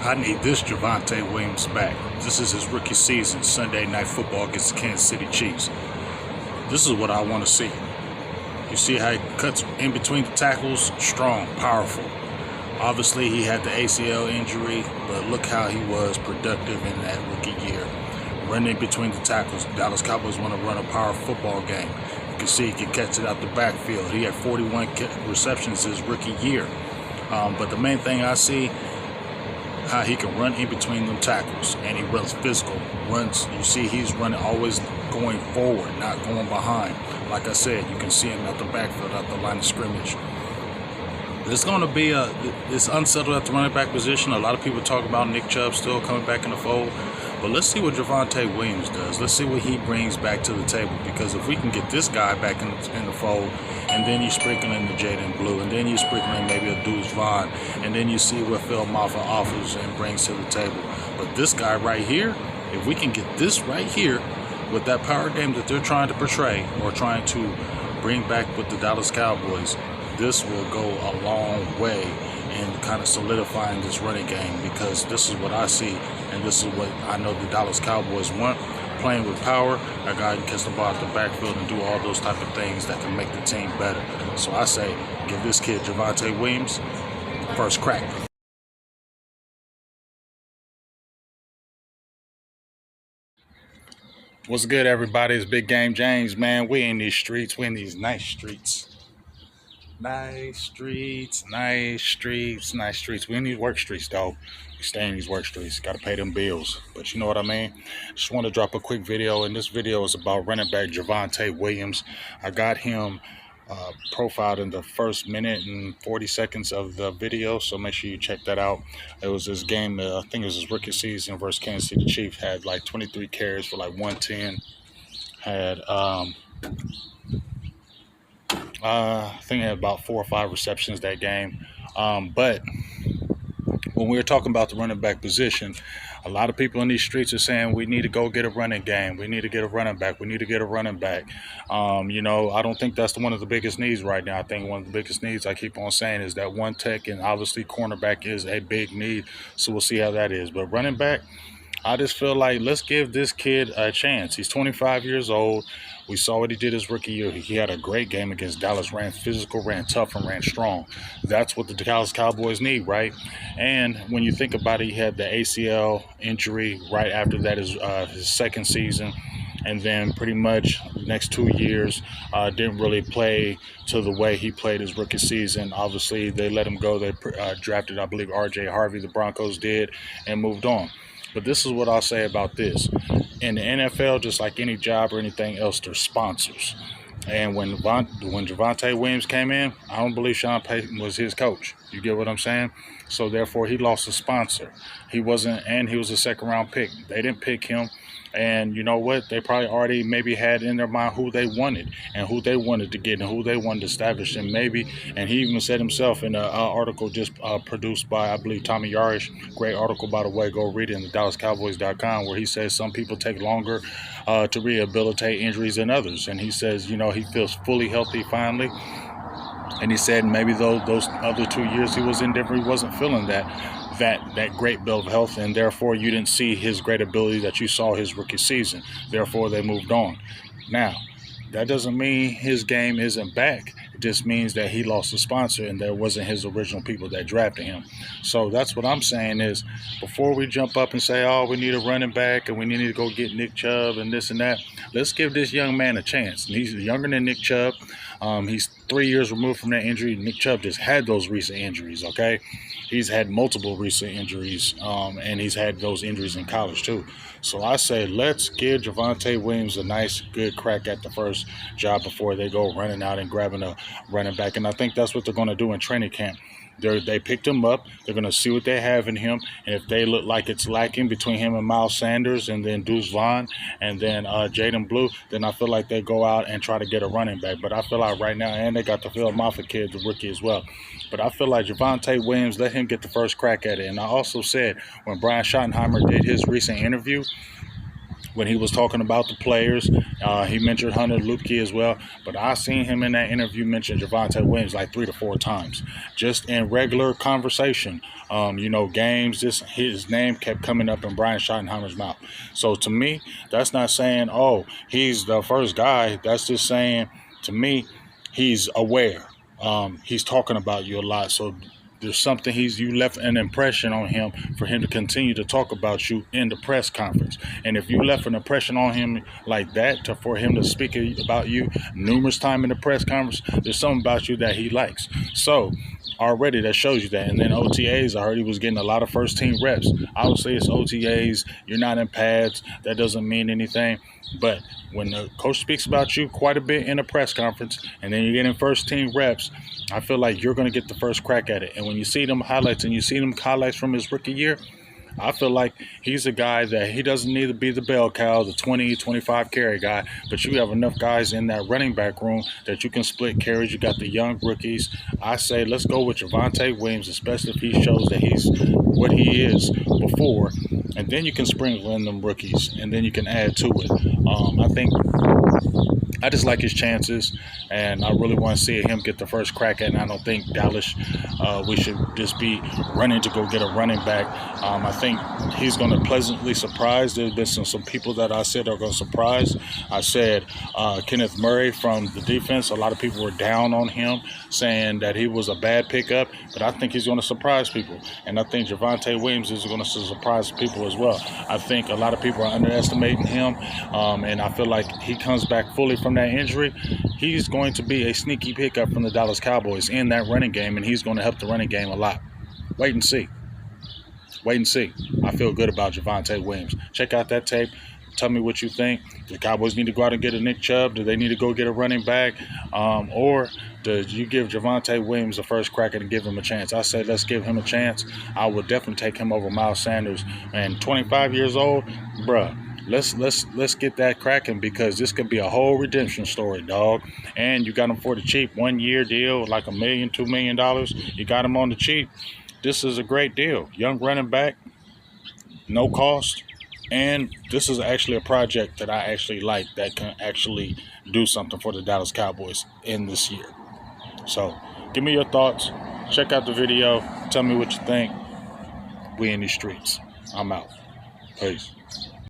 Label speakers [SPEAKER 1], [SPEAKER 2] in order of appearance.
[SPEAKER 1] I need this Javonte Williams back. This is his rookie season, Sunday Night Football against the Kansas City Chiefs. This is what I want to see. You see how he cuts in between the tackles? Strong, powerful. Obviously, he had the ACL injury, but look how he was productive in that rookie year. Running between the tackles. Dallas Cowboys want to run a power football game. You can see he can catch it out the backfield. He had 41 receptions his rookie year. But the main thing I see, how he can run in between them tackles, and he runs physical. You see he's running, always going forward, not going behind. Like I said, you can see him out the backfield, out the line of scrimmage. It's going to be it's unsettled at the running back position. A lot of people talk about Nick Chubb still coming back in the fold. But let's see what Javonte Williams does. Let's see what he brings back to the table. Because if we can get this guy back in the fold, and then you sprinkle in the Jaden Blue, and then you sprinkle in maybe a Deuce Vaughn, and then you see what Phil Maffa offers and brings to the table. But this guy right here, if we can get this right here with that power game that they're trying to portray or trying to bring back with the Dallas Cowboys, this will go a long way in kind of solidifying this running game, because this is what I see, and this is what I know the Dallas Cowboys want. Playing with power, a guy can catch the ball out the backfield and do all those type of things that can make the team better. So I say, give this kid Javonte Williams first crack. What's good, everybody? It's Big Game James, man. We in these streets. We in these nice streets. Nice streets, nice streets, nice streets. We in these work streets, though. We stay in these work streets. Got to pay them bills. But you know what I mean? Just want to drop a quick video, and this video is about running back Javonte Williams. I got him profiled in the first minute and 40 seconds of the video, so make sure you check that out. It was this game, I think it was his rookie season versus Kansas City Chiefs. Had like 23 carries for like 110. Had I think he had about 4 or 5 receptions that game. But when we were talking about the running back position, a lot of people in these streets are saying we need to go get a running game. We need to get a running back. We need to get a running back. You know, I don't think that's one of the biggest needs right now. I think one of the biggest needs, I keep on saying, is that one tech, and obviously cornerback is a big need. So we'll see how that is. But running back, I just feel like let's give this kid a chance. He's 25 years old. We saw what he did his rookie year. He had a great game against Dallas, ran physical, ran tough, and ran strong. That's what the Dallas Cowboys need, right? And when you think about it, he had the ACL injury right after that, his second season. And then pretty much the next 2 years didn't really play to the way he played his rookie season. Obviously, they let him go. They drafted, I believe, R.J. Harvey, the Broncos did, and moved on. But this is what I'll say about this. In the NFL, just like any job or anything else, there's sponsors. And when Javonte Williams came in, I don't believe Sean Payton was his coach. You get what I'm saying? So therefore, he lost a sponsor. He was a second-round pick. They didn't pick him. And you know what? They probably already maybe had in their mind who they wanted and who they wanted to get and who they wanted to establish. And he even said himself in an article just produced by, I believe, Tommy Yarish. Great article, by the way. Go read it in the DallasCowboys.com, where he says some people take longer to rehabilitate injuries than others. And he says, you know, he feels fully healthy finally. And he said maybe those other 2 years he was in Denver, he wasn't feeling that great bill of health, and therefore you didn't see his great ability that you saw his rookie season. Therefore, they moved on. Now, that doesn't mean his game isn't back. It just means that he lost a sponsor, and there wasn't his original people that drafted him. So that's what I'm saying is, before we jump up and say, oh, we need a running back and we need to go get Nick Chubb and this and that, let's give this young man a chance. And he's younger than Nick Chubb. He's 3 years removed from that injury. Nick Chubb just had those recent injuries, okay? He's had multiple recent injuries, and he's had those injuries in college too. So I say let's give Javonte Williams a nice, good crack at the first job before they go running out and grabbing a running back. And I think that's what they're going to do in training camp. They picked him up. They're going to see what they have in him. And if they look like it's lacking between him and Miles Sanders and then Deuce Vaughn and then Jaden Blue, then I feel like they go out and try to get a running back. But I feel like right now, and they got the Phil Maffa kid, the rookie as well. But I feel like Javonte Williams, let him get the first crack at it. And I also said when Brian Schottenheimer did his recent interview, when he was talking about the players. He mentioned Hunter Lupke as well, but I seen him in that interview mention Javonte Williams like 3 to 4 times, just in regular conversation. Games, just his name kept coming up in Brian Schottenheimer's mouth. So to me, that's not saying, oh, he's the first guy. That's just saying, to me, he's aware. He's talking about you a lot. So there's something you left an impression on him for him to continue to talk about you in the press conference. And if you left an impression on him like that for him to speak about you numerous times in the press conference, there's something about you that he likes. So already that shows you that. And then OTAs, I heard he was getting a lot of first team reps. Obviously it's OTAs, you're not in pads, that doesn't mean anything. But when the coach speaks about you quite a bit in a press conference and then you're getting first team reps, I feel like you're going to get the first crack at it. And when you see them highlights and you see them highlights from his rookie year, I feel like he's a guy that he doesn't need to be the bell cow, the 20, 25 carry guy, but you have enough guys in that running back room that you can split carries. You got the young rookies. I say let's go with Javonte Williams, especially if he shows that he's what he is before, and then you can sprinkle in them rookies, and then you can add to it. I just like his chances, and I really want to see him get the first crack at it. And I don't think Dallas, we should just be running to go get a running back. I think he's going to pleasantly surprise. There's been some people that I said are going to surprise. I said Kenneth Murray from the defense. A lot of people were down on him, saying that he was a bad pickup, but I think he's going to surprise people. And I think Javonte Williams is going to surprise people as well. I think a lot of people are underestimating him, and I feel like he comes back fully from that injury. He's going to be a sneaky pickup from the Dallas Cowboys in that running game, and he's going to help the running game a lot. Wait and see. Wait and see. I feel good about Javonte Williams. Check out that tape. Tell me what you think. The Cowboys need to go out and get a Nick Chubb? Do they need to go get a running back? Or do you give Javonte Williams the first crack and give him a chance? I say let's give him a chance. I would definitely take him over Miles Sanders. And 25 years old, bruh. Let's get that cracking, because this could be a whole redemption story, dog. And you got him for the cheap, 1 year deal, like $1 million, $2 million. You got him on the cheap. This is a great deal. Young running back, no cost, and this is actually a project that I actually like that can actually do something for the Dallas Cowboys in this year. So give me your thoughts. Check out the video. Tell me what you think. We in these streets. I'm out. Peace.